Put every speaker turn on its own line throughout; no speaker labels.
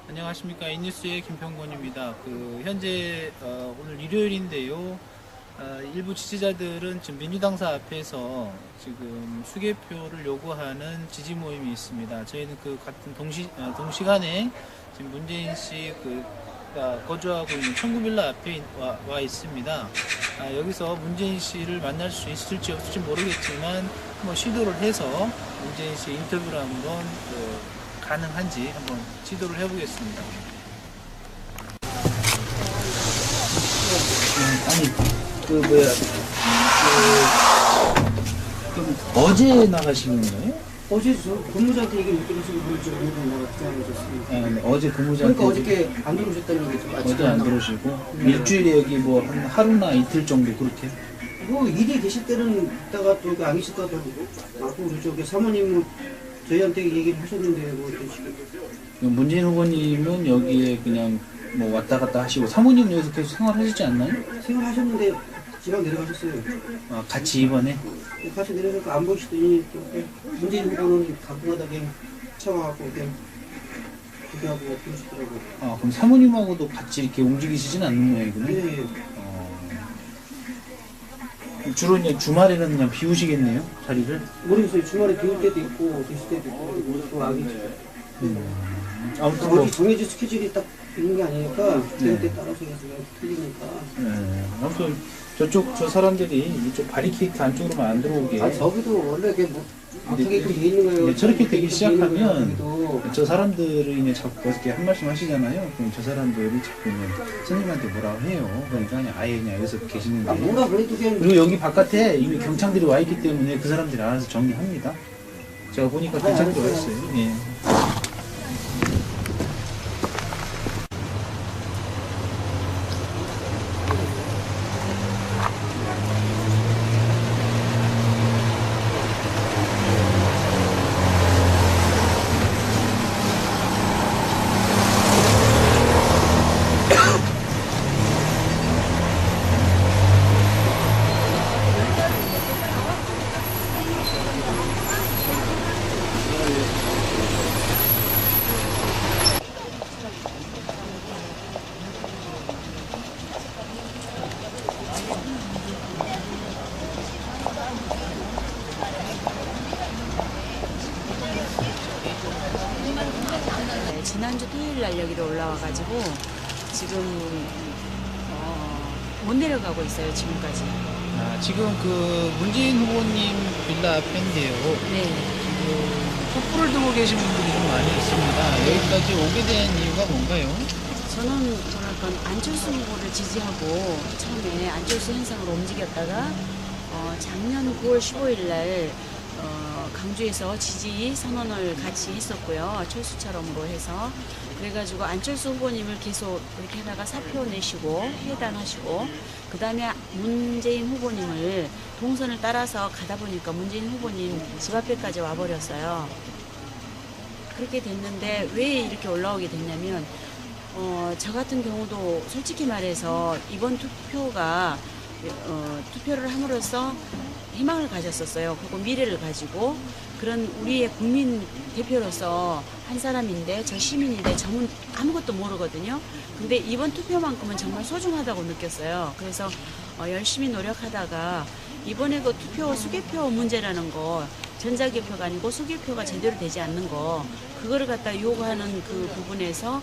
안녕하십니까. 이뉴스의 김평곤입니다. 현재 오늘 일요일인데요. 일부 지지자들은 지금 민주당사 앞에서 지금 수개표를 요구하는 지지 모임이 있습니다. 저희는 그 같은 동시간에 지금 문재인 씨 거주하고 있는 청구빌라 앞에 와 있습니다. 여기서 문재인 씨를 만날 수 있을지 없을지 모르겠지만 한번 시도를 해서 문재인 씨 인터뷰를 한번 가능한지 한번 시도를 해보겠습니다. 아니, 그럼 어제 나가시는 거예요?
어제 저 근무자한테 얘기 못 들으시고 그런지 오늘 내가 전화하셨습니다.
네, 어제 근무자한테.
그러니까 어저께 안 들어오셨다는 거죠.
어제 안 들어오시고 일주일에 여기 뭐 한 하루나 이틀 정도 그렇게.
뭐 일이 계실 때는 있다가 또 안 계실 때도 하고 그러죠. 사모님은 저희한테 얘기를 하셨는데 뭐 어떠시고.
문재인 후보님은 여기에 그냥 뭐 왔다 갔다 하시고 사모님은 여기서 계속 생활하시지 않나요?
생활하셨는데 지방 내려가셨어요.
같이 이번에?
같이 내려가서 안 보시더니 또 문재인 후보는 가끔가다게 차와갖고 그냥 구경하고 그러시더라고요.
그럼 사모님하고도 같이 이렇게 움직이시진 않는 모양이군요.
네.
주로 이제 주말에는 그냥 비우시겠네요, 자리를?
모르겠어요. 주말에 비올 때도 있고 계실 때도 있고 또 아니죠.
아무튼 뭐,
어디 정해진 스케줄이 딱 있는 게 아니니까
네.
그때 따라서 해서 틀리니까.
아무튼 저 사람들이 이쪽 바리케이트 안쪽으로만 안 들어오게.
저기도 원래 이게 뭐
근데
어떻게 돼 있는 거예요.
이제 저렇게 되기
어떻게 돼 있는 거예요,
시작하면
저기도.
저 사람들이 이제 자꾸 이렇게 한 말씀 하시잖아요. 그럼 저 사람들이 자꾸 그냥 선생님한테 뭐라고 해요. 그러니까 그냥 아예 그냥 여기서 계시는데.
뭔가 그래도 그냥
그리고 여기 바깥에 이미 경찰들이 와 있기 때문에 그 사람들이 알아서 정리합니다. 제가 보니까 경찰들이 와 있어요. 예.
네, 지난주 토요일 날 여기로 올라와가지고 지금 못 내려가고 있어요, 지금까지.
지금 문재인 후보님 빌라 앞인데요.
네.
지금 촛불을 들고 계신 분들이 좀 많이 있습니다. 여기까지 오게 된 이유가 뭔가요?
저는 뭐랄까 안철수 후보를 지지하고 처음에 안철수 현상으로 움직였다가 작년 9월 15일 날 강주에서 지지 선언을 같이 했었고요. 철수처럼으로 해서. 그래가지고 안철수 후보님을 계속 이렇게 하다가 사표 내시고 해단하시고 그 다음에 문재인 후보님을 동선을 따라서 가다 보니까 문재인 후보님 집 앞에까지 와버렸어요. 그렇게 됐는데 왜 이렇게 올라오게 됐냐면 저 같은 경우도 솔직히 말해서 이번 투표를 함으로써 희망을 가졌었어요. 그리고 미래를 가지고 그런 우리의 국민 대표로서 한 사람인데 저 시민인데 저는 아무것도 모르거든요. 근데 이번 투표만큼은 정말 소중하다고 느꼈어요. 그래서 열심히 노력하다가 이번에 그 투표 수개표 문제라는 거 전자개표가 아니고 수개표가 제대로 되지 않는 거 그거를 갖다 요구하는 그 부분에서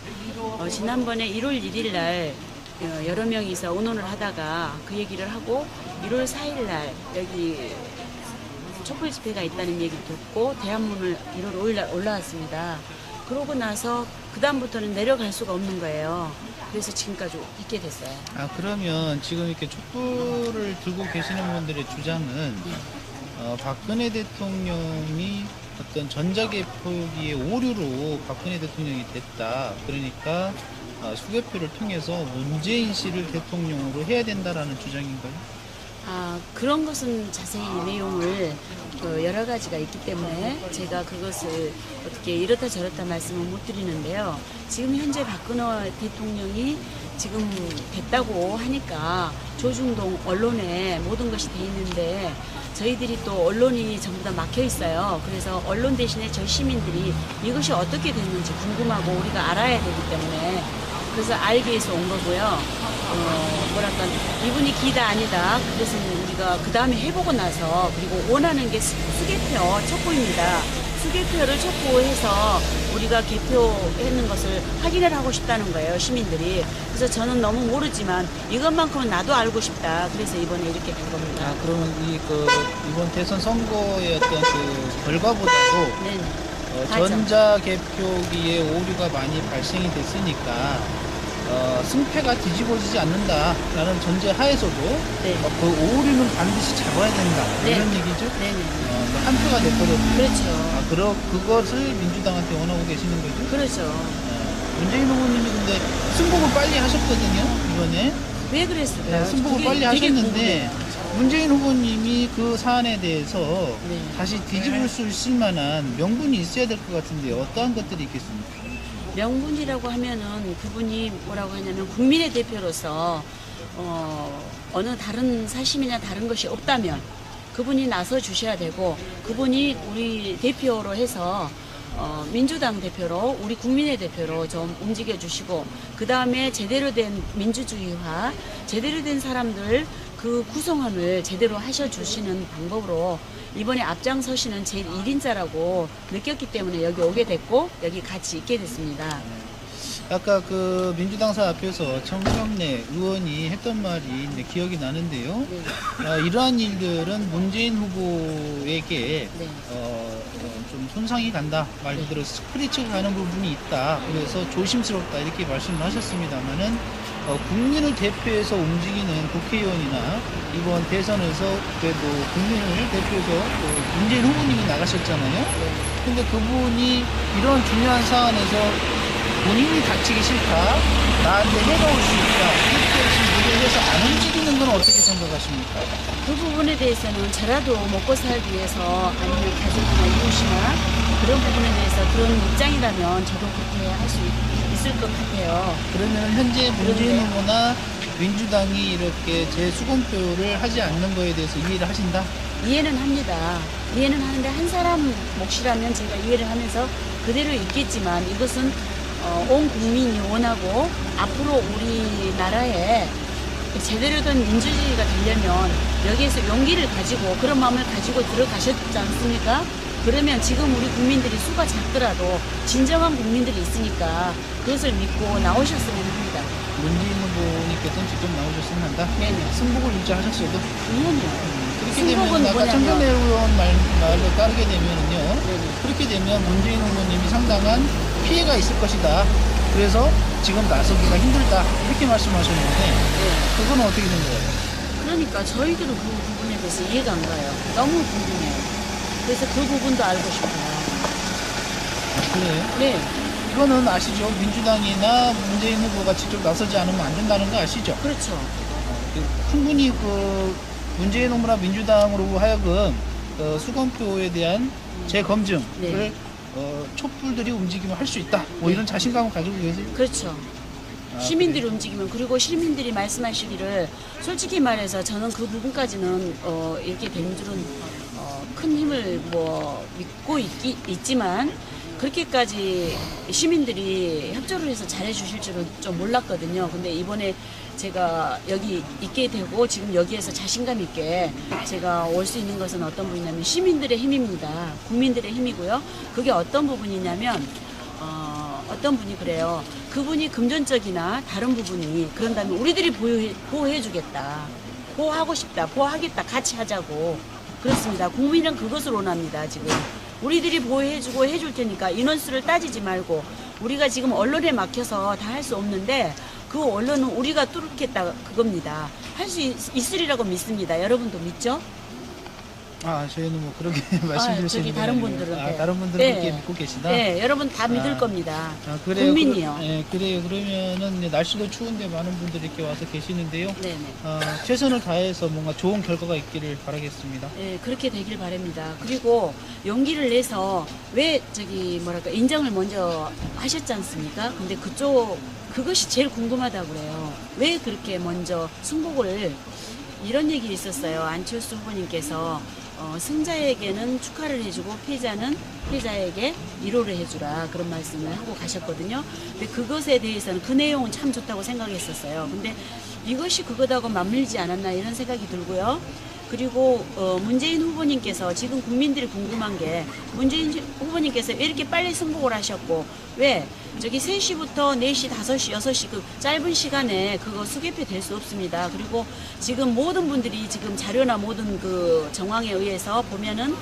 지난번에 1월 1일 날 여러 명이서 의논을 하다가 그 얘기를 하고 1월 4일 날 여기 촛불 집회가 있다는 얘기를 듣고 대한문을 1월 5일 날 올라왔습니다. 그러고 나서 그 다음부터는 내려갈 수가 없는 거예요. 그래서 지금까지 있게 됐어요.
그러면 지금 이렇게 촛불을 들고 계시는 분들의 주장은 박근혜 대통령이 어떤 전자개표기의 오류로 박근혜 대통령이 됐다. 그러니까 수개표를 통해서 문재인 씨를 대통령으로 해야 된다라는 주장인가요?
그런 것은 자세히 내용을 여러 가지가 있기 때문에 제가 그것을 어떻게 이렇다 저렇다 말씀을 못 드리는데요. 지금 현재 박근혜 대통령이 지금 됐다고 하니까 조중동 언론에 모든 것이 돼 있는데 저희들이 또 언론이 전부 다 막혀 있어요. 그래서 언론 대신에 저희 시민들이 이것이 어떻게 됐는지 궁금하고 우리가 알아야 되기 때문에 그래서 알기 위해서 온 거고요. 뭐랄까 이분이 기다 아니다. 그래서 우리가 그 다음에 해보고 나서 그리고 원하는 게 수개표 촉구입니다. 수개표를 촉구해서 우리가 개표했는 것을 확인을 하고 싶다는 거예요, 시민들이. 그래서 저는 너무 모르지만 이것만큼은 나도 알고 싶다. 그래서 이번에 이렇게 된 겁니다.
아, 그러면 이번 대선 선거의 어떤 그 결과보다도
네. 맞아.
전자개표기에 오류가 많이 발생이 됐으니까 승패가 뒤집어지지 않는다라는 전제 하에서도
네.
그 오류는 반드시 잡아야 된다
네.
이런 얘기죠.
네네.
한 표가 됐거든요.
그렇죠.
그것을 민주당한테 원하고 계시는 거죠.
그렇죠.
문재인 후보님이 근데 승복을 빨리 하셨거든요, 이번에.
왜 그랬을까요?
승복을
그게
빨리
되게
하셨는데
궁금해요.
문재인 후보님이 그 사안에 대해서
네.
다시 뒤집을 수 있을 만한 명분이 있어야 될 것 같은데 어떠한 것들이 있겠습니까?
명분이라고 하면은 그분이 뭐라고 하냐면 국민의 대표로서 어느 다른 사심이나 다른 것이 없다면 그분이 나서 주셔야 되고 그분이 우리 대표로 해서 민주당 대표로 우리 국민의 대표로 좀 움직여 주시고 그 다음에 제대로 된 민주주의화 제대로 된 사람들 그 구성원을 제대로 하셔 주시는 방법으로 이번에 앞장서시는 제일 1인자라고 느꼈기 때문에 여기 오게 됐고 여기 같이 있게 됐습니다.
아까 그 민주당사 앞에서 정경래 의원이 했던 말이 이제 기억이 나는데요.
네.
이러한 일들은 문재인 후보에게
네.
좀 손상이 간다. 말 그대로 스크래치가 가는 부분이 있다. 그래서 조심스럽다 이렇게 말씀을 하셨습니다만은 국민을 대표해서 움직이는 국회의원이나 이번 대선에서 그래도 국민을 대표해서 문재인 후보님이 나가셨잖아요. 근데 그분이 이런 중요한 사안에서 본인이 다치기 싫다, 나한테 해가 올 수 있다, 이렇게 지금 무대에서 안 움직이는 건 어떻게 생각하십니까?
그 부분에 대해서는 저라도 먹고 살기 위해서 아니면 가족이나 이웃이나 그런 부분에 대해서 그런 입장이라면 저도 그렇게 할 수 있을 것 같아요.
그러면 현재 문재인
그런데-
후보나 민주당이 이렇게 재수검표를 하지 않는 거에 대해서 이해를 하신다?
이해는 합니다. 이해는 하는데 한 사람 몫이라면 제가 이해를 하면서 그대로 있겠지만 이것은 온 국민이 원하고 앞으로 우리나라에 제대로 된 민주주의가 되려면 여기에서 용기를 가지고 그런 마음을 가지고 들어가셨지 않습니까? 그러면 지금 우리 국민들이 수가 작더라도 진정한 국민들이 있으니까 그것을 믿고 나오셨으면 합니다.
문재인 후보님께서는 직접 나오셨으면 한다?
네네.
승복을 유지하셨어도?
이현이요.
그렇게
승복은
되면 아까
뭐냐면-
정경래 의원 말로 따르게 되면은요.
네네.
그렇게 되면 문재인 후보님이 상당한 피해가 있을 것이다. 그래서 지금 나서기가 힘들다. 이렇게 말씀하셨는데
네.
그건 어떻게 된 거예요?
그러니까 저희들은 그 부분에 대해서 이해가 안 가요. 너무 궁금해요. 그래서 그 부분도 알고 싶어요.
그래요?
네,
이거는 아시죠? 민주당이나 문재인 후보가 직접 나서지 않으면 안 된다는 거 아시죠?
그렇죠.
충분히 그 문재인 후보나 민주당으로 하여금 수검표에 대한 재검증을
네.
촛불들이 움직이면 할 수 있다. 뭐 이런 자신감을 가지고 계세요?
그렇죠. 시민들이 움직이면 그리고 시민들이 말씀하시기를 솔직히 말해서 저는 그 부분까지는 이렇게 된 줄은 큰 힘을 뭐 믿고 있지만 그렇게까지 시민들이 협조를 해서 잘해 주실 줄은 좀 몰랐거든요. 근데 이번에 제가 여기 있게 되고 지금 여기에서 자신감 있게 제가 올 수 있는 것은 어떤 부분이냐면 시민들의 힘입니다. 국민들의 힘이고요. 그게 어떤 부분이냐면 어떤 분이 그래요. 그분이 금전적이나 다른 부분이 그런다면 우리들이 보호해 주겠다. 보호하고 싶다. 보호하겠다. 같이 하자고. 그렇습니다. 국민은 그것을 원합니다. 지금. 우리들이 보호해주고 해줄 테니까 인원수를 따지지 말고 우리가 지금 언론에 막혀서 다 할 수 없는데 그 언론은 우리가 뚫겠다 그겁니다. 할 수 있으리라고 믿습니다. 여러분도 믿죠?
저희는 뭐 그렇게 말씀드릴 수
저기
있는
다른
건 아니고요.
분들은
다른 분들은
네.
그렇게 믿고 계시다?
네, 여러분 다 믿을 겁니다.
그래요.
국민이요.
그래요. 그러면은 이제 날씨도 추운데 많은 분들이 이렇게 와서 계시는데요.
네네.
최선을 다해서 뭔가 좋은 결과가 있기를 바라겠습니다.
네, 그렇게 되길 바랍니다. 그리고 용기를 내서 왜 인정을 먼저 하셨지 않습니까? 근데 그것이 제일 궁금하다고 그래요. 왜 그렇게 먼저 승복을 이런 얘기 있었어요. 안철수 후보님께서 승자에게는 축하를 해주고 패자에게 위로를 해주라 그런 말씀을 하고 가셨거든요. 근데 그것에 대해서는 그 내용은 참 좋다고 생각했었어요. 근데 이것이 그거하고 맞물리지 않았나 이런 생각이 들고요. 그리고 문재인 후보님께서 지금 국민들이 궁금한 게 문재인 후보님께서 왜 이렇게 빨리 승복을 하셨고 왜 저기 3시부터 4시, 5시, 6시 그 짧은 시간에 그거 수개표 될 수 없습니다. 그리고 지금 모든 분들이 지금 자료나 모든 그 정황에 의해서 보면은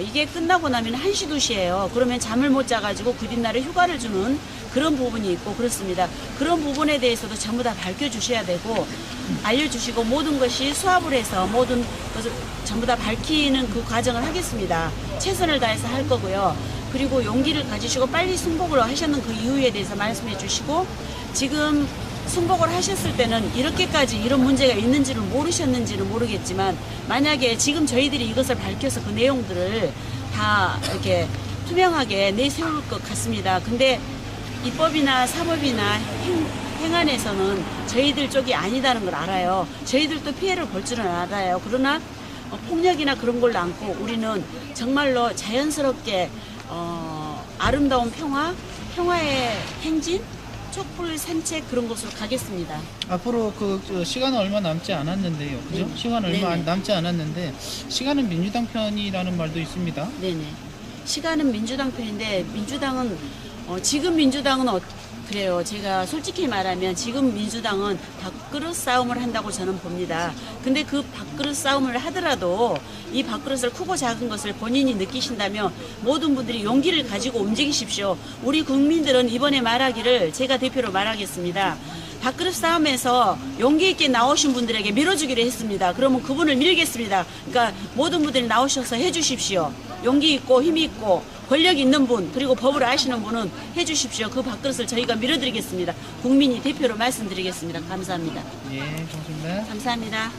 이게 끝나고 나면 1시, 2시예요. 그러면 잠을 못 자가지고 그 뒷날에 휴가를 주는 그런 부분이 있고 그렇습니다. 그런 부분에 대해서도 전부 다 밝혀주셔야 되고 알려주시고 모든 것이 수합을 해서 모든 것을 전부 다 밝히는 그 과정을 하겠습니다. 최선을 다해서 할 거고요. 그리고 용기를 가지시고 빨리 승복을 하셨는 그 이유에 대해서 말씀해 주시고 지금 승복을 하셨을 때는 이렇게까지 이런 문제가 있는지를 모르셨는지는 모르겠지만 만약에 지금 저희들이 이것을 밝혀서 그 내용들을 다 이렇게 투명하게 내세울 것 같습니다. 근데 입법이나 사법이나 행안에서는 저희들 쪽이 아니다는 걸 알아요. 저희들도 피해를 볼 줄은 알아요. 그러나 폭력이나 그런 걸로 않고 우리는 정말로 자연스럽게 아름다운 평화의 행진, 촛불 산책 그런 곳으로 가겠습니다.
앞으로 시간은 얼마 남지 않았는데요. 그죠?
네.
시간 얼마
네네.
남지 않았는데 시간은 민주당 편이라는 말도 있습니다.
네네. 시간은 민주당 편인데 민주당은 지금 민주당은 그래요. 제가 솔직히 말하면 지금 민주당은 밥그릇 싸움을 한다고 저는 봅니다. 근데 그 밥그릇 싸움을 하더라도 이 밥그릇을 크고 작은 것을 본인이 느끼신다면 모든 분들이 용기를 가지고 움직이십시오. 우리 국민들은 이번에 말하기를 제가 대표로 말하겠습니다. 밥그릇 싸움에서 용기 있게 나오신 분들에게 밀어주기로 했습니다. 그러면 그분을 밀겠습니다. 그러니까 모든 분들이 나오셔서 해주십시오. 용기 있고 힘 있고 권력 있는 분 그리고 법을 아시는 분은 해주십시오. 그 밥그릇을 저희가 밀어드리겠습니다. 국민이 대표로 말씀드리겠습니다. 감사합니다.
예, 고맙습니다.
감사합니다.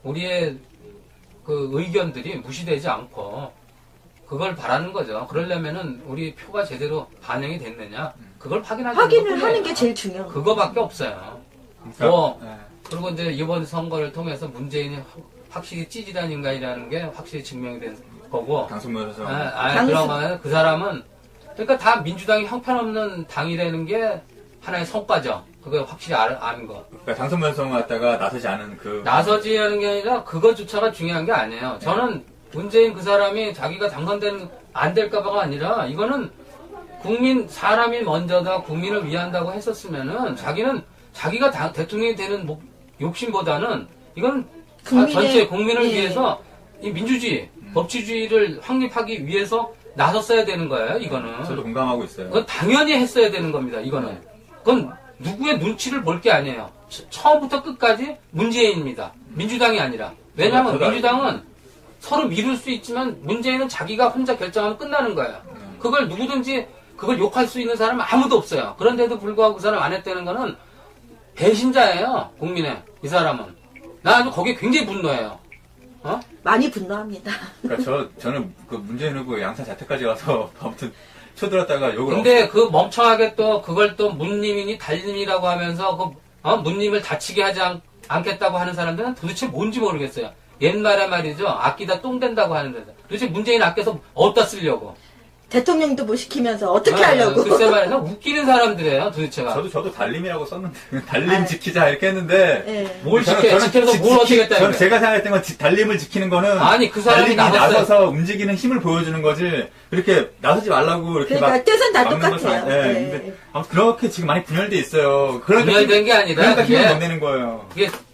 우리의 그 의견들이 무시되지 않고 그걸 바라는 거죠. 그러려면은 우리 표가 제대로 반영이 됐느냐 그걸
확인을 하는 게 제일 중요한 거예요.
그거밖에 없어요.
그러니까,
그리고 이제 이번 선거를 통해서 문재인이 확실히 찌질한 인간이라는 게 확실히 증명이 된 거고.
당선면에서
그러면 그 사람은 그러니까 다 민주당이 형편없는 당이라는 게 하나의 성과죠. 그거 확실히 아는 거.
그러니까 당선면성 갖다가 나서지 않은
나서지 하는 게 아니라 그것조차가 중요한 게 아니에요. 저는 문재인 그 사람이 자기가 안 될까봐가 아니라 이거는 사람이 먼저다 국민을 위한다고 했었으면은 자기가 대통령이 되는 욕심보다는 이건 전체 국민을 위해서 이 민주주의, 법치주의를 확립하기 위해서 나섰어야 되는 거예요, 이거는.
저도 공감하고 있어요.
그건 당연히 했어야 되는 겁니다, 이거는. 그건 누구의 눈치를 볼 게 아니에요. 처음부터 끝까지 문재인입니다. 민주당이 아니라. 왜냐하면 민주당은 서로 미룰 수 있지만 문재인은 자기가 혼자 결정하면 끝나는 거예요. 그걸 누구든지 그걸 욕할 수 있는 사람은 아무도 없어요. 그런데도 불구하고 그 사람 안 했다는 거는 배신자예요, 국민의. 이 사람은. 나 아주 거기에 굉장히 분노해요.
많이 분노합니다.
그러니까 저는 그 문재인 후보 양산 자택까지 가서 아무튼 쳐들었다가 욕을
근데 그 멍청하게 또 그걸 또 문님이니 달님이라고 하면서 문님을 다치게 하지 않겠다고 하는 사람들은 도대체 뭔지 모르겠어요. 옛말에 말이죠. 아끼다 똥 된다고 하는데 도대체 문재인 아껴서 어디다 쓰려고.
대통령도 못 시키면서 어떻게 하려고.
글쎄 말해서 웃기는 사람들이에요, 도대체가.
저도 달림이라고 썼는데 달림 지키자 이렇게 했는데
네.
뭘 지켜서 뭘 어떻게 했다.
저는 제가 생각했던 건 달림을 지키는 거는
아니, 그 사람이
달림이 나서서 움직이는 힘을 보여주는 거지 그렇게 나서지 말라고 이렇게
그러니까 뜻은 다
막는 것은
똑같아요.
네.
네.
근데 아무튼 그렇게 지금 많이 분열돼 있어요. 그러니까
분열된 게 아니라
그러니까 힘을
그게-
못 내는 거예요.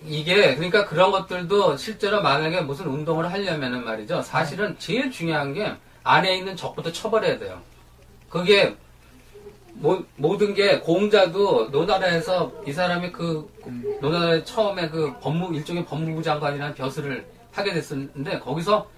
이게 그러니까 그런 것들도 실제로 만약에 무슨 운동을 하려면은 말이죠. 사실은 제일 중요한 게 안에 있는 적부터 쳐버려야 돼요. 그게 모든 게 공자도 노나라에서 이 사람이 노나라에 처음에 일종의 법무부 장관이라는 벼슬을 하게 됐었는데 거기서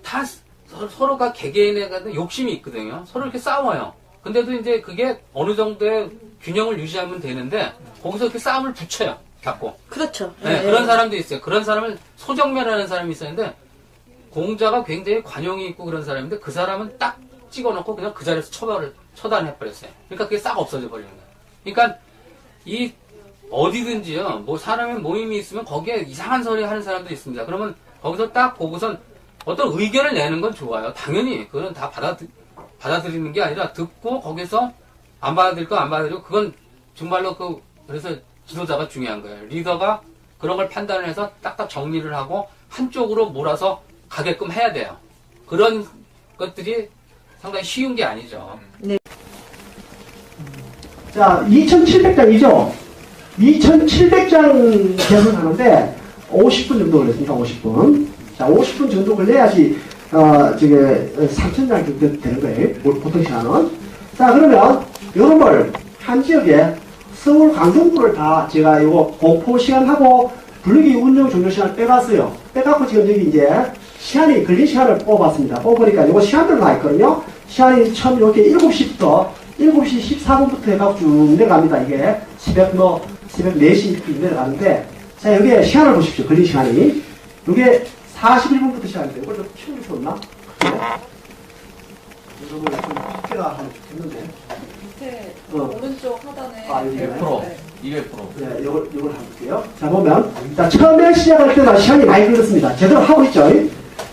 다 서로가 개개인에 대한 욕심이 있거든요. 서로 이렇게 싸워요. 근데도 이제 그게 어느 정도의 균형을 유지하면 되는데 거기서 이렇게 싸움을 붙여요. 자꾸.
그렇죠.
네,
네.
그런 사람도 있어요. 그런 사람을 소정면하는 사람이 있었는데 공자가 굉장히 관용이 있고 그런 사람인데 그 사람은 딱 찍어놓고 그냥 그 자리에서 처단해버렸어요. 그러니까 그게 싹 없어져 버리는 거예요. 그러니까 이 어디든지요. 뭐 사람의 모임이 있으면 거기에 이상한 소리 하는 사람도 있습니다. 그러면 거기서 딱 보고선 어떤 의견을 내는 건 좋아요. 당연히 그건 다 받아들이는 게 아니라 듣고 거기서 안 받아들일 거 안 받아들이고 그건 정말로 그래서 지도자가 중요한 거예요. 리더가 그런 걸 판단을 해서 딱딱 정리를 하고 한쪽으로 몰아서 가게끔 해야 돼요. 그런 것들이 상당히 쉬운 게 아니죠.
자, 2,700장이죠? 2,700장 개설하는데 50분 정도 걸렸습니다. 50분. 자, 50분 정도 걸려야지 저게 3,000장 정도 되는 거예요. 보통 시간은. 자, 그러면 여러분을 한 지역에 서울 강동구를 다 제가 이거 공포 시간하고 분류기 운영 종료 시간 빼갔어요. 빼갖고 지금 여기 이제 시간이 걸린 시간을 뽑았습니다. 뽑으니까 이거 시간별로 나 있거든요. 시간이 처음 이렇게 7시부터 7시 14분부터 해갖고 쭉 내려갑니다. 이게 새벽 4시 이렇게 내려가는데, 자, 여기에 시간을 보십시오. 걸린 시간이. 이게 41분부터 시작인데, 이걸 좀 키우기 좋나? 여러분, 좀 밖에다 하면 좋겠는데.
밑에 오른쪽 하단에
여기
100%.
네.
200%.
네, 요걸 해볼게요. 자, 보면, 자, 처음에 시작할 때는 시간이 많이 걸렸습니다. 제대로 하고 있죠?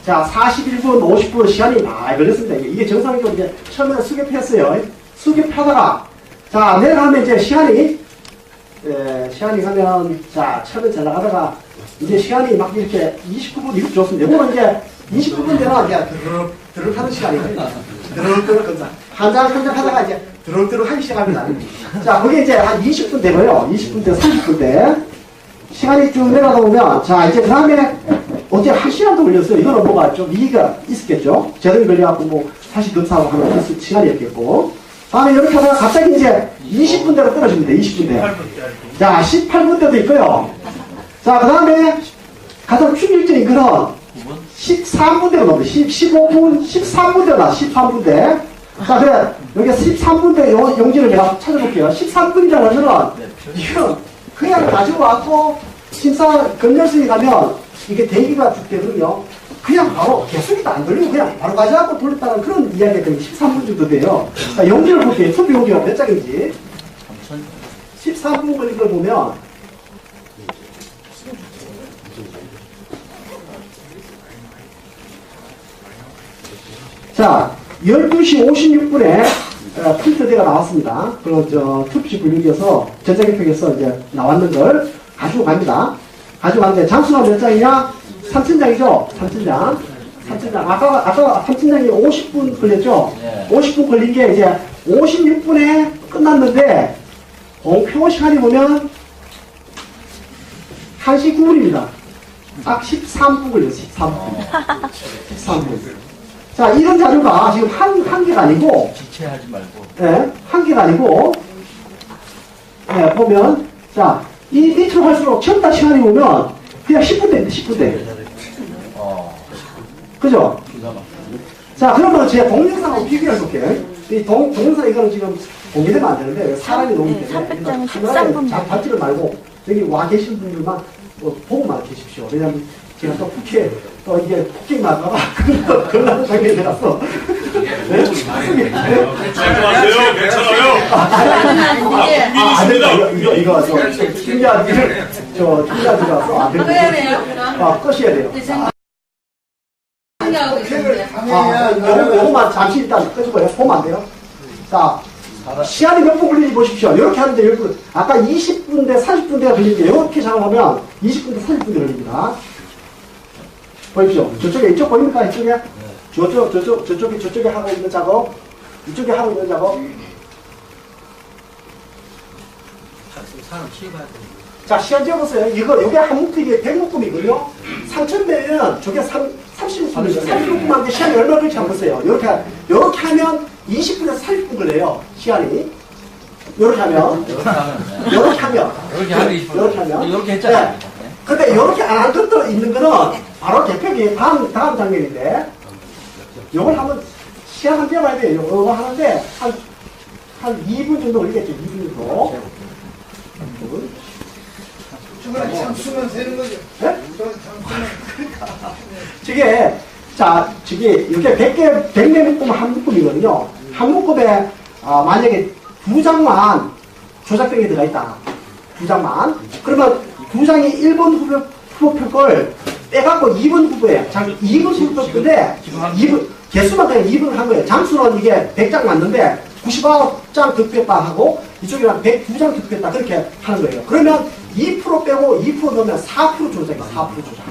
자, 41분, 50분 시간이 많이 걸렸습니다. 이게 정상적으로 이제 처음에는 수급했어요. 수급하다가, 자, 내려가면 이제 시간이 가면, 자, 처음에 잘 나가다가, 이제 시간이 막 이렇게 29분 이렇게 줬습니다. 이거는 이제 29분 되면 이제 드르륵 하는 시간이거든요. 드르륵 건사. 한장 하다가 이제 드르륵 하기 시작합니다. 자, 그게 이제 한 20분 되고요. 20분 대, 30분 대. 시간이 쭉 내려가다 보면, 자, 이제 그 다음에, 어째 1시간도 걸렸어요. 이거는 뭐가 좀 이의가 있었겠죠? 제대로 걸려갖고 뭐, 사실 급사하고 하면 시간이었겠고. 다음에 이렇게 하다가 갑자기 이제 20분대로 떨어집니다. 20분대. 자, 18분대도 있고요. 자, 그 다음에 가장 충격적인 거는 13분대로 나옵니다. 15분, 13분대나 13분대. 자, 그래. 여기 13분대 용지를 내가 찾아볼게요. 13분이라는 거는 이거 그냥 가지고 왔고 심사 검열성에 가면 이게 대기가 되거든요. 그냥 바로 개수기도 안 돌리고 그냥 바로 가져가고 돌렸다는 그런 이야기가 13분 정도 돼요. 자, 용지를 볼게요. 투표 용지가 몇 장인지. 13분 걸린 걸 보면 자, 12시 56분에 프린트대가 나왔습니다. 그리고 투표지 분류기에서 전자개표기에서 이제 나왔는 걸 가지고 갑니다. 가지고 갔는데 장수가 몇 장이냐? 3,000장이죠? 3,000장. 3,000장. 아까 3,000장이 50분 걸렸죠? 네. 50분 걸린 게 이제 56분에 끝났는데, 공표 시간이 보면 1시 9분입니다. 딱 13분 걸렸어요. 13분. 13분. 자, 이런 자료가 지금 한 개가 아니고,
지체하지 말고.
예, 한 개가 아니고, 예, 보면, 자, 이 밑으로 갈수록 전다 시간이 보면, 그냥 10분대입니다, 10분대. 그죠? 자, 그러면 제 동영상하고 비교해 볼게요. 이 동영상 이거는 지금 공개되면 안 되는데, 사람이 너무 때문에.
300장은 13분.
잘 받지를 말고, 여기 와 계신 분들만 보고만 계십시오. 왜냐면, 제가 또 국회, 또 이게 폭행 나다가 그런 장면이 나서. 네?
안녕하세요. 괜찮아요.
이거, 중자들을, 중자들이라서 안 됩니다. 끄셔야 돼요. 요거만 잠시 일단 끄시고요. 보면 안 돼요. 자, 시간이 몇 분 걸리는지 보십시오. 이렇게 하는데, 여러분, 아까 20분대, 40분대가 걸리는데, 이렇게 작업하면 20분대, 40분대 걸립니다. 보십시오. 저쪽에, 이쪽 보입니까? 이쪽에? 저쪽에 하고 있는 작업. 이쪽에 하고 있는 작업.
사람 치워봐야 돼.
자, 시간 재보세요. 요게 한 묶음, 이게 100묶음이거든요. 3,000배면 저게 30묶음이죠. 30묶음 하는데 시간이 얼마 걸리지 한번 보세요. 요렇게 하면 20분에서 40분 걸려요. 시간이. 요렇게 하면. 요렇게 하면.
이렇게 했잖아요.
네. 근데 요렇게 안 뜯어 있는 거는 바로 개표기 다음 장면인데, 요걸 한번 시간 한번 떼봐야 돼요. 요거 하는데, 한 2분 정도 걸리겠죠. 2분 정도.
중간에 참수면 되는 거죠.
네? 저게, 자, 이게 100개 묶음 한 묶음이거든요. 한 묶음에, 만약에 2장만 조작된 게 들어가 있다. 두 장만. 그러면 두 장이 1번 후보표 걸 빼갖고 2번 후보에, 2번 후보표인데, 2번, 개수만 그냥 2번 한 거예요. 장수는 이게 100장 맞는데, 99장 득표했다 하고, 이쪽이랑 102장 득표했다. 그렇게 하는 거예요. 그러면 2% 빼고 2% 넣으면 4% 조작이에요. 4% 조작.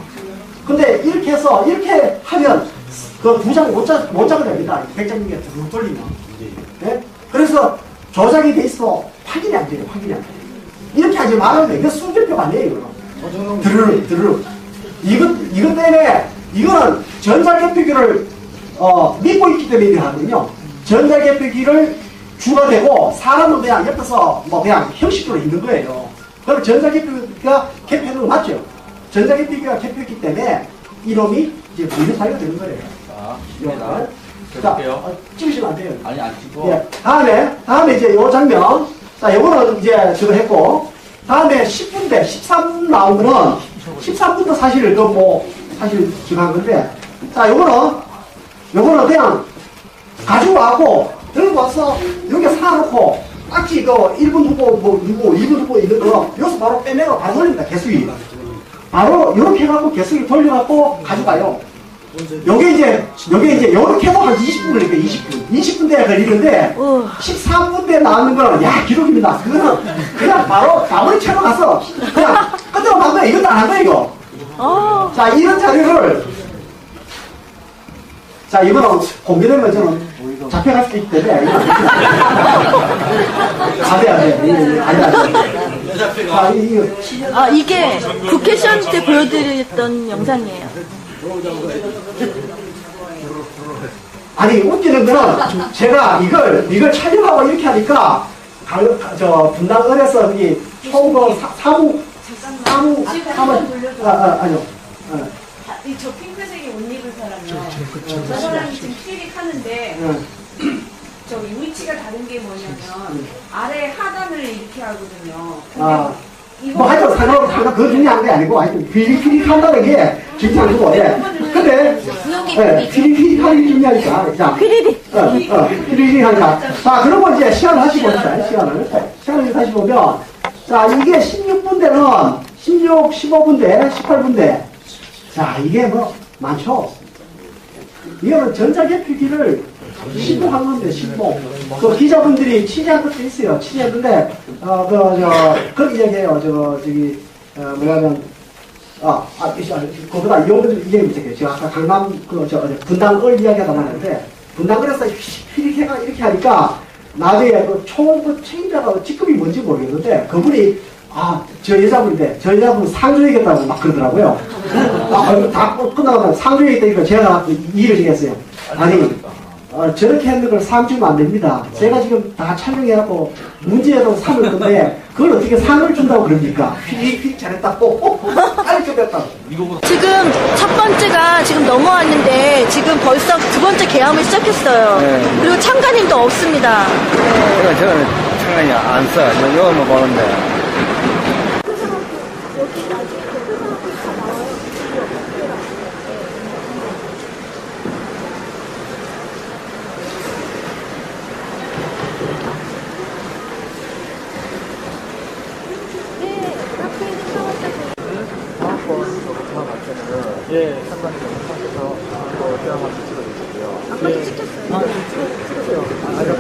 근데 이렇게 해서, 이렇게 하면, 그 두 장 못 작을 됩니다. 100장 중에 쭉 돌리면. 네? 그래서 조작이 돼 있어. 확인이 안 돼요. 확인이 안 돼요. 이렇게 하지 말아야 돼. 이거 수개표가 아니에요. 이거는. 드르륵. 이것 때문에, 이거는 전자개표기를, 믿고 있기 때문에 이렇게 하거든요. 전자개표기를 주가 되고, 사람은 그냥 옆에서 뭐 그냥 형식으로 있는 거예요. 그럼 전자개표기가 개표는 거 맞죠? 전자개표기가 개표했기 때문에 이놈이 이제 부인의 사유가 되는 거예요. 자, 찍으시면 안 돼요.
아니, 안 찍고.
예. 다음에 이제 요 장면. 자, 요거는 이제 저거 했고. 다음에 10분대, 13 나온 거는, 13분도 사실 사실 지금 한 건데. 자, 요거는 그냥 가지고 와고, 들고 와서 여기 사놓고, 딱지 이거 1분 후보 뭐 누구, 2분 후보 있는 거, 여기서 바로 빼내고 바로 돌립니다, 개수기. 바로 요렇게 해갖고 개수기 돌려갖고 가져가요. 요게 이제 요렇게 해서 한 20분 걸릴게요. 20분대에 걸리는데 13분대에 나오는 거는 야 기록입니다. 그거는 그냥 바로 마무리 채로 가서 그냥 끝내고 간 거야. 이것도 안 한 거야 이거. 자 이런 자료를 자 이거는 공개되면 저는 잡혀갈 수 있기 때문에 이거
아, 이게 국회 시험 때 보여드렸던 영상이에요.
아니 웃기는 거는 제가 이걸 촬영하고 이렇게 하니까 분당을에서 여기 총무 사무 아니요.
저 핑크색의 옷 입은 사람이요. 저 사람이 지금 클릭하는데 저기 위치가 다른 게 뭐냐면 아래 하단을 이렇게 하거든요. 근데
뭐 하여튼 상관 그거 중요한 게 아니고 하여튼 피릭 한다는 게 중요한 거고 예. 근데 피릭 하는 게 중요하니까 자 피릭 하니까 자 그러면 이제 시간을 다시 봅시다. 시간을 다시 보면 자 이게 16분대는 16, 15분대, 18분대 자 이게 뭐 많죠. 이거는 전자개표기를 신고한 건데, 신고. 그 기자분들이 취재한 것도 있어요. 취재했는데, 그런 이야기해요. 그거보다 이게 있어요. 제가 아까 강남, 분당을 이야기하다 말했는데, 분당을에서 이렇게 하니까, 나중에 책임자가 직급이 뭔지 모르겠는데, 그분이, 저 여자분 상주해야겠다고 막 그러더라고요. 다 끝나고 상주에 있다니까 제가 일을 정했어요. 아니, 저렇게 했는 걸 상 주면 안 됩니다. 제가 지금 다 촬영해갖고 문제로 상을 건데 그걸 어떻게 상을 준다고 그럽니까? 피릭 잘했다고 빨리 끝냈다고.
지금 첫 번째가 지금 넘어왔는데 지금 벌써 두 번째 계엄을 시작했어요.
네.
그리고 참가님도 없습니다.
네. 저는 참가님 안 써. 이거만 보는데.
예, 상관이 하셔서 대화 한번 찍어주시고요. 아까 찍혔어요. 찍으세요. 이렇게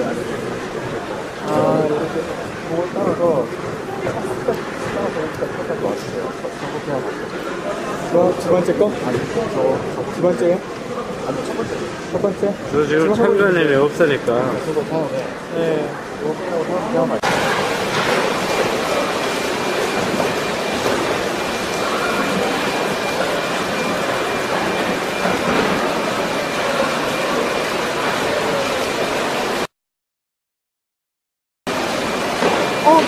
그걸 따라서 끝까지 와주세요. 저거 대화 맞죠? 두 번째 거? 아니, 두 번째요? 아니, 첫 번째?
저 지금 참관님이 없으니까.
네, 그거 끝나고 대화 맞죠?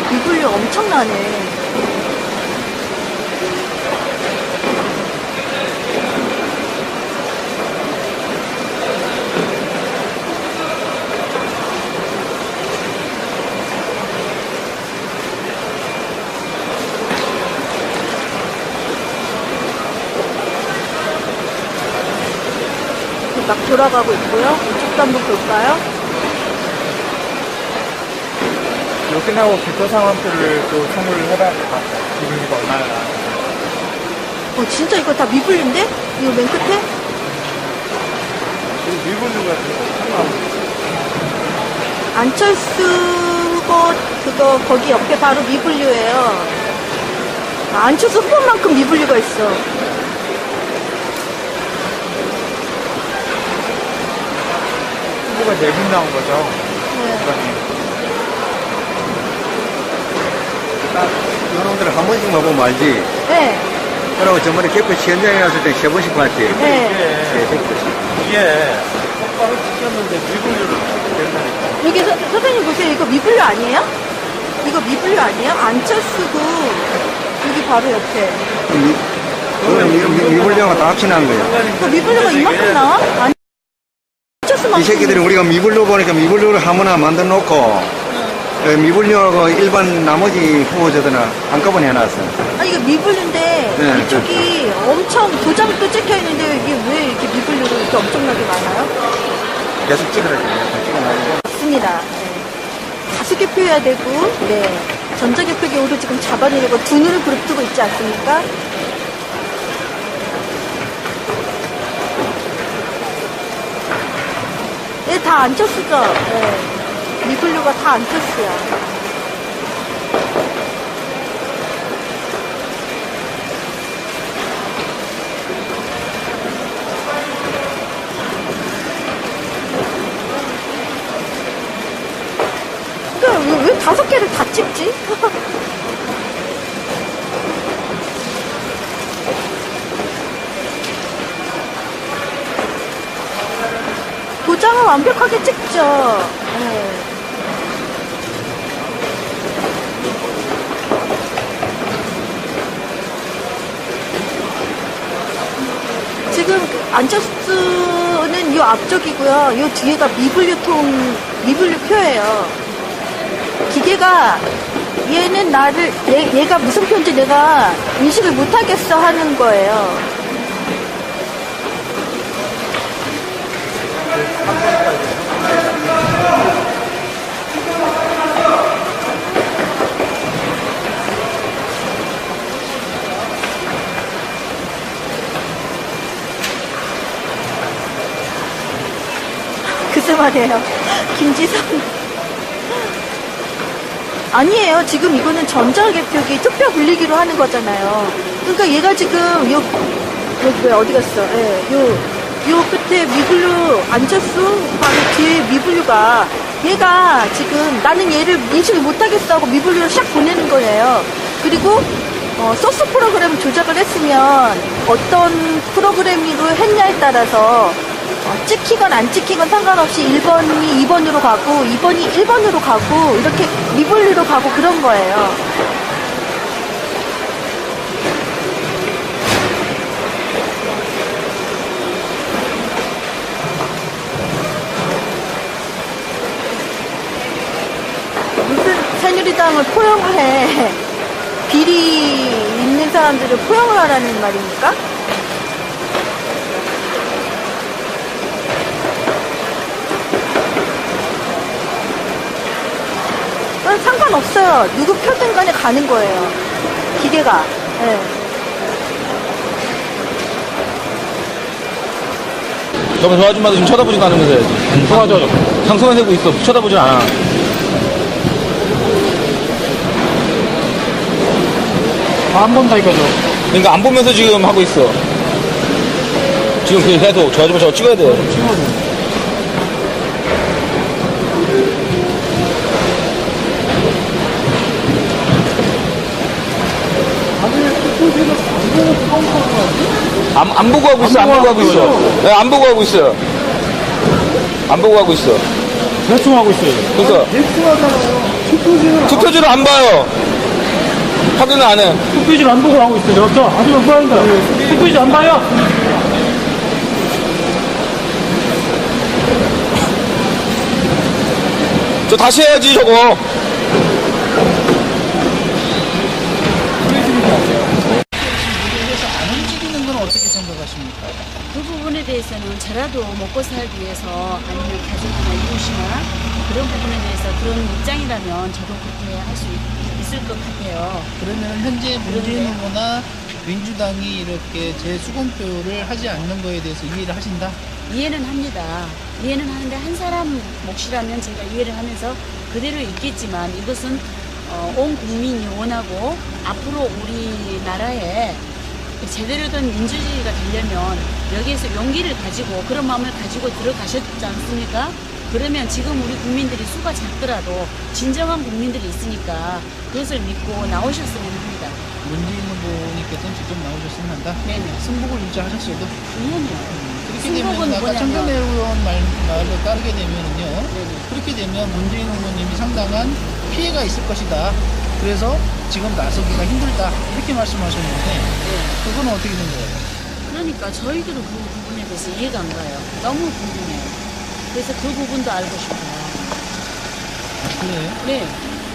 비불력 엄청나네. 막 돌아가고 있고요. 이쪽도 한번 볼까요?
이거 끝나고 기초 상황표를 또 청구를 해봐야 될 것 같아요. 미분류가 얼마나 나왔는지.
진짜 이거 다 미분류인데? 이거 맨 끝에?
미분류가 상관없어요.
안철수 그거 거기 옆에 바로 미분류예요. 안철수 후보만큼 미분류가 있어.
후보가 4분 나온 거죠.
네.
이런 것들을 한 번씩만 보면 알지.
네.
그리고 저번에 개표시 현장에 갔을 때 3번씩 봤지.
네.
이게 똑바로 찍혔는데 미분류를 된다니까.
여기 선생님 보세요. 이거 미분류 아니에요? 이거 미분류 아니에요? 안철수고 여기 바로 옆에.
그거는 미분류가 다 합친한 거야.
그 미분류가 이만큼 나와? 안철수만큼.
이 새끼들은 우리가 미분류 보니까 미분류를 하나 만들어 놓고 미분류하고 일반 나머지 후보자들은 한꺼번에 해놨어.
아니 이거 미분류인데
네,
이쪽이 엄청 도장도 찍혀 있는데 이게 왜 이렇게 미분류로 이렇게 엄청나게 많아요?
계속 찍어야 돼.
맞습니다. 네. 다수 개표해야 되고, 네. 전자개표기호를 지금 잡아내려고 두 눈을 부릅뜨고 있지 않습니까? 네, 다 안철수죠. 네. 미분류가 다 안철수야. 그러니까 왜 5개를 다 찍지? 도장은 완벽하게 찍죠. 네. 지금 안철수는 이 앞쪽이고요. 이 뒤에가 미분류표예요. 기계가 얘는 나를 얘가 무슨 표인지 내가 인식을 못하겠어 하는 거예요. 글쎄 말이에요. 김지성. 아니에요. 지금 이거는 전자개표기 투표 불리기로 하는 거잖아요. 그러니까 얘가 지금 어디 갔어? 예, 요 끝에 미분류 안철수 바로 뒤에 미분류가 얘가 지금 나는 얘를 인식을 못하겠어 하고 미분류를 샥 보내는 거예요. 그리고 소스 프로그램 조작을 했으면 어떤 프로그램으로 했냐에 따라서 찍히건 안 찍히건 상관없이 1번이 2번으로 가고 2번이 1번으로 가고 이렇게 미분류로 가고 그런 거예요. 무슨 새누리당을 포용을 해. 비리 있는 사람들을 포용을 하라는 말입니까? 상관없어요. 누구 표든 간에 가는 거예요. 기계가. 네.
저번 저 아줌마도 지금 쳐다보지도 않으면서 해야지. 통화죠. 방송해내고 있어. 쳐다보질 않아.
안 본다니까요.
그러니까 안 보면서 지금 하고 있어. 지금 그 해도 저 아줌마 저거 찍어야 돼.
찍어야 돼.
안 보고 하고 있어. 안 보고 하고 있어. 네, 안 보고 하고 있어요. 안 보고 하고 있어.
대충 하고 있어요.
그러니까 투표지를 안 봐요. 확인을 안 해.
투표지를 안 보고 하고 있어요. 저 아줌마 뭐합니다. 투표지 안 봐요.
저 다시 해야지 저거.
안 움직이는 건 어떻게 생각하십니까?
그 부분에 대해서는 저라도 먹고 살기 위해서 아니면 가족이나 이웃이나 그런 부분에 대해서 그런 입장이라면 저도 그렇게 할 수 있을 것 같아요.
그러면 현재 문재인 후보나 민주당이 이렇게 재수검표를 하지 않는 거에 대해서 이해를 하신다?
이해는 합니다. 이해는 하는데 한 사람 몫이라면 제가 이해를 하면서 그대로 있겠지만 이것은 온 국민이 원하고 앞으로 우리나라에 제대로 된 민주주의가 되려면 여기에서 용기를 가지고 그런 마음을 가지고 들어가셨지 않습니까? 그러면 지금 우리 국민들이 수가 작더라도 진정한 국민들이 있으니까 그것을 믿고 나오셨으면 합니다.
문재인 후보님께서는 직접 나오셨으면 한다?
네네.
승복을 유지하셨어도?
그럼요.
그렇게 되면 아까 청년회 의원 말로 따르게 되면은요. 그렇게 되면 문재인 후보님이 상당한 피해가 있을 것이다. 그래서 지금 나서기가 힘들다. 이렇게 말씀하셨는데 그건 어떻게 된 거예요?
그러니까 저희들은 그 부분에 대해서 이해가 안 가요. 너무 궁금해요. 그래서 그 부분도 알고 싶어요.
아, 그래요?
네.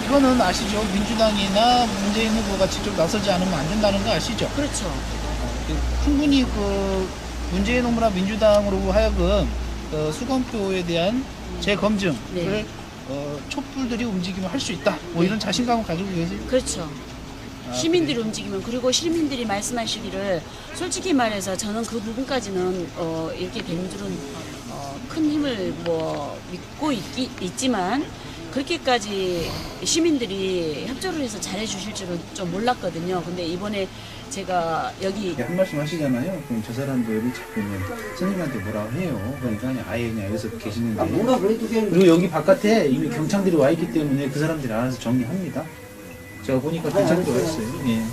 이거는 아시죠? 민주당이나 문재인 후보가 직접 나서지 않으면 안 된다는 거 아시죠?
그렇죠.
충분히 그 문재인 후보나 민주당으로 하여금 수검표에 대한 재검증을
네.
촛불들이 움직이면 할 수 있다. 뭐 이런 자신감을 가지고 계세요?
그렇죠. 시민들이 움직이면 그리고 시민들이 말씀하시기를 솔직히 말해서 저는 그 부분까지는 이렇게 된 줄은 큰 힘을 뭐 믿고 있지만 그렇게까지 시민들이 협조를 해서 잘해주실 줄은 좀 몰랐거든요. 근데 이번에 제가 여기
한 말씀 하시잖아요. 그럼 저 사람들이 자꾸 선생님한테 뭐라고 해요. 그러니까 그냥 아예 그냥 여기서 계시는데.
뭔가 그래도 그냥
그리고 여기 바깥에 이미 경찰들이 와 있기 때문에 그 사람들이 알아서 정리합니다. 제가 보니까 경찰들이 와 있어요. 예.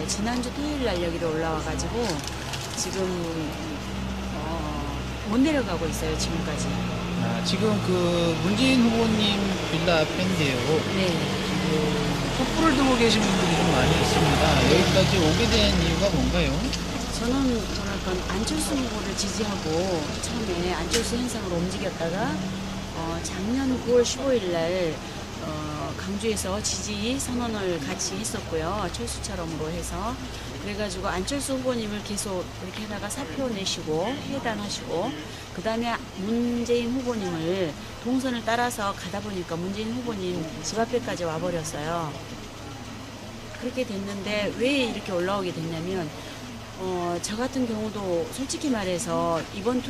지난주 토요일 날 여기로 올라와가지고 지금 못 내려가고 있어요. 지금까지.
아, 지금 그 문재인 후보님 빌라 앞인데요.
네.
지금 촛불을 들고 계신 분들이 좀 많이 있습니다. 여기까지 오게 된 이유가 뭔가요?
저는 뭐랄까 안철수 후보를 지지하고 처음에 안철수 현상으로 움직였다가 작년 9월 15일 날 강주에서 지지 선언을 같이 했었고요. 철수처럼으로 해서 그래가지고 안철수 후보님을 계속 이렇게 하다가 사표 내시고 해단하시고 그 다음에 문재인 후보님을 동선을 따라서 가다 보니까 문재인 후보님 집 앞에까지 와버렸어요. 그렇게 됐는데 왜 이렇게 올라오게 됐냐면 저 같은 경우도 솔직히 말해서 이번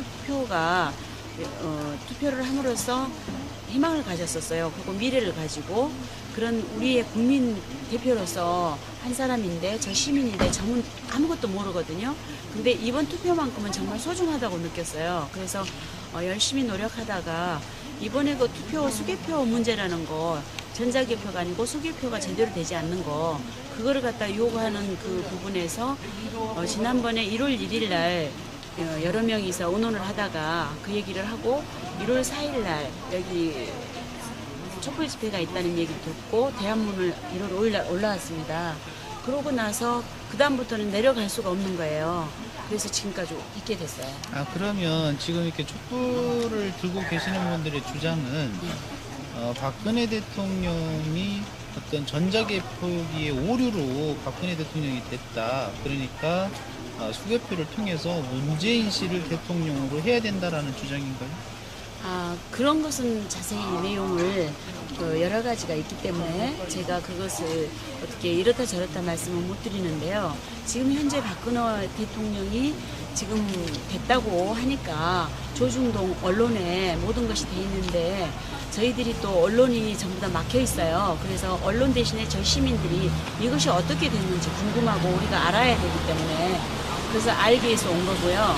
투표를 함으로써 희망을 가졌었어요. 그리고 미래를 가지고 그런 우리의 국민 대표로서 한 사람인데 저 시민인데 저는 아무것도 모르거든요. 근데 이번 투표만큼은 정말 소중하다고 느꼈어요. 그래서 열심히 노력하다가 이번에 그 투표 수개표 문제라는 거 전자개표가 아니고 수개표가 제대로 되지 않는 거 그거를 갖다 요구하는 그 부분에서 지난번에 1월 1일 날 여러 명이서 의논을 하다가 그 얘기를 하고 1월 4일 날 여기 촛불 집회가 있다는 얘기를 듣고 대한문을 1월 5일 날 올라왔습니다. 그러고 나서 그 다음부터는 내려갈 수가 없는 거예요. 그래서 지금까지 있게 됐어요.
아, 그러면 지금 이렇게 촛불을 들고 계시는 분들의 주장은 박근혜 대통령이 어떤 전자개표기의 오류로 박근혜 대통령이 됐다. 그러니까 수개표를 통해서 문재인 씨를 대통령으로 해야 된다라는 주장인가요?
그런 것은 자세히 내용을 여러 가지가 있기 때문에 제가 그것을 어떻게 이렇다 저렇다 말씀을 못 드리는데요. 지금 현재 박근혜 대통령이 지금 됐다고 하니까 조중동 언론에 모든 것이 돼 있는데 저희들이 또 언론이 전부 다 막혀 있어요. 그래서 언론 대신에 저희 시민들이 이것이 어떻게 됐는지 궁금하고 우리가 알아야 되기 때문에 그래서 알기 위해서 온 거고요.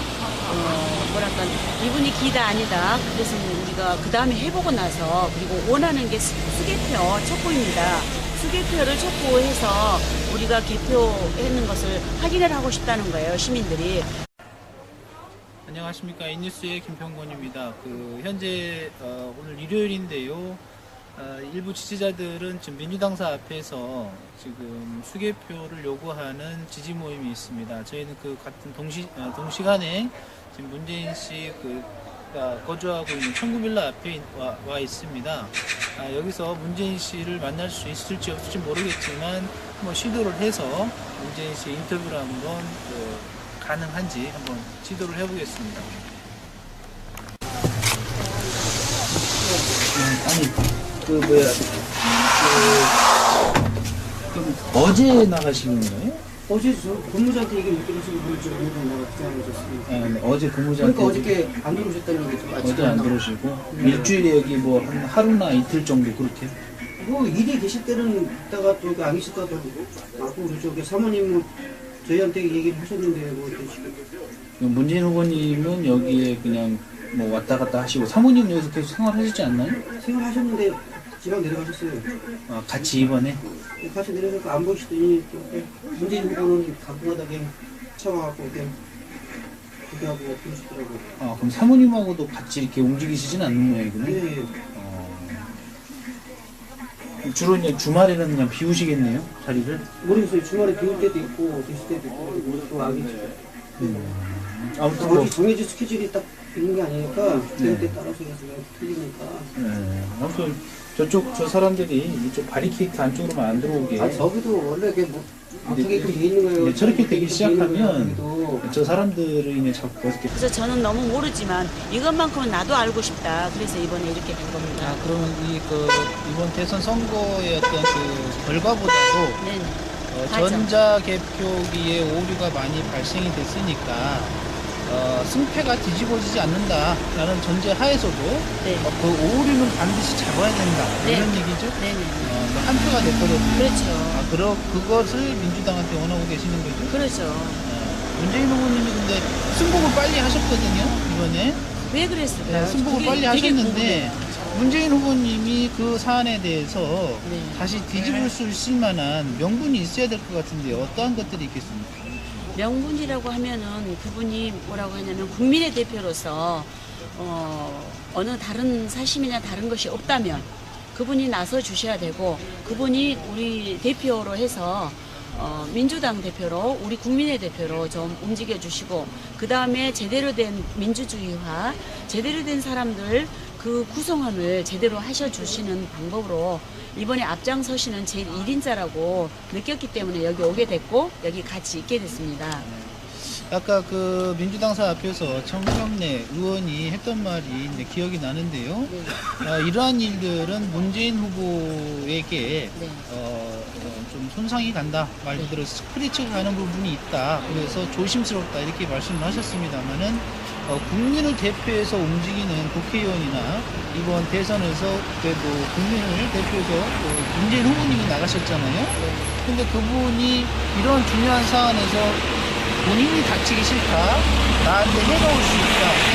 뭐랄까 이분이 기다 아니다. 그래서 우리가 그 다음에 해보고 나서 그리고 원하는 게 수개표 촉구입니다. 수개표를 촉구해서 우리가 개표했는 것을 확인을 하고 싶다는 거예요, 시민들이.
안녕하십니까, 이뉴스의 김평곤입니다. 현재 오늘 일요일인데요. 일부 지지자들은 지금 민주당사 앞에서 지금 수개표를 요구하는 지지 모임이 있습니다. 저희는 그 같은 동시간에 지금 문재인 씨 거주하고 있는 청구빌라 앞에 와 있습니다. 여기서 문재인 씨를 만날 수 있을지 없을지 모르겠지만 뭐 시도를 해서 문재인 씨 인터뷰를 한번 가능한지 한번 시도를 해보겠습니다. 그럼 어제 나가시는 거예요?
어제 저 근무자한테 얘기 못 들어서 물좀 내가 기다려줬습니다.
어제 근무자한테.
그러니까 어저께 안 들어오셨다는 거죠.
어제 안 들어오시고 일주일에 여기 뭐 한 하루나 이틀 정도 그렇게.
뭐 일이 계실 때는 있다가 또 안 계실 때도 많고 그러죠. 사모님 저희한테 얘기를 하셨는데 뭐 지금.
문재인 후보님은 여기에 그냥 뭐 왔다 갔다 하시고 사모님 여기서 계속 생활하시지 않나요?
생활하셨는데 지방 내려가셨어요.
같이 이번에?
같이 내려가서 안 보시더니 문재인 후보는 가끔가다게 참아갖고 구경하고 그러시더라고요.
그럼 사모님하고도 같이 이렇게 움직이시진 않는 모양이구나?
네.
주로 그냥 주말에는 그냥 비우시겠네요, 자리를?
모르겠어요. 주말에 비울 때도 있고 계실 때도 있고 또 아니죠.
아무튼
어디 정해진 스케줄이 딱 있는 게 아니니까 비울 때 따라서 해서 틀리니까.
아무튼 저 사람들이 이쪽 바리케이트 안쪽으로만 안 들어오게.
저기도 원래 그게 뭐 어떻게 돼 있는 거예요.
저렇게 되기 시작하면 저 사람들을 인해 자꾸 이렇게.
그래서 저는 너무 모르지만 이것만큼은 나도 알고 싶다. 그래서 이번에 이렇게 된 겁니다.
그러면 이번 대선 선거의 어떤 결과보다도 전자개표기에 오류가 많이 발생이 됐으니까 승패가 뒤집어지지 않는다라는 전제 하에서도 그 오류는 반드시 잡아야 된다 이런 얘기죠? 한 표가 됐거든요.
그렇죠.
그것을 민주당한테 원하고 계시는 거죠?
그렇죠.
문재인 후보님이 근데 승복을 빨리 하셨거든요, 이번에.
왜 그랬을까요?
승복을 빨리 하셨는데 문재인 후보님이 그 사안에 대해서 다시 뒤집을 수 있을 만한 명분이 있어야 될 것 같은데 어떠한 것들이 있겠습니까?
명분이라고 하면은 그분이 뭐라고 하냐면 국민의 대표로서 어느 다른 사심이나 다른 것이 없다면 그분이 나서 주셔야 되고 그분이 우리 대표로 해서 민주당 대표로 우리 국민의 대표로 좀 움직여 주시고 그 다음에 제대로 된 민주주의화 제대로 된 사람들 그 구성원을 제대로 하셔주시는 방법으로 이번에 앞장서시는 제일 1인자라고 느꼈기 때문에 여기 오게 됐고 여기 같이 있게 됐습니다.
아까 민주당사 앞에서 청평래 의원이 했던 말이 기억이 나는데요. 이러한 일들은 문재인 후보에게 좀 손상이 간다. 말 그대로 스크래치가 가는 부분이 있다. 그래서 조심스럽다 이렇게 말씀을 하셨습니다만은 국민을 대표해서 움직이는 국회의원이나 이번 대선에서 그래도 국민을 대표해서 문재인 후보님이 나가셨잖아요. 근데 그분이 이런 중요한 사안에서 본인이 다치기 싫다, 나한테 해가 올 수 있다.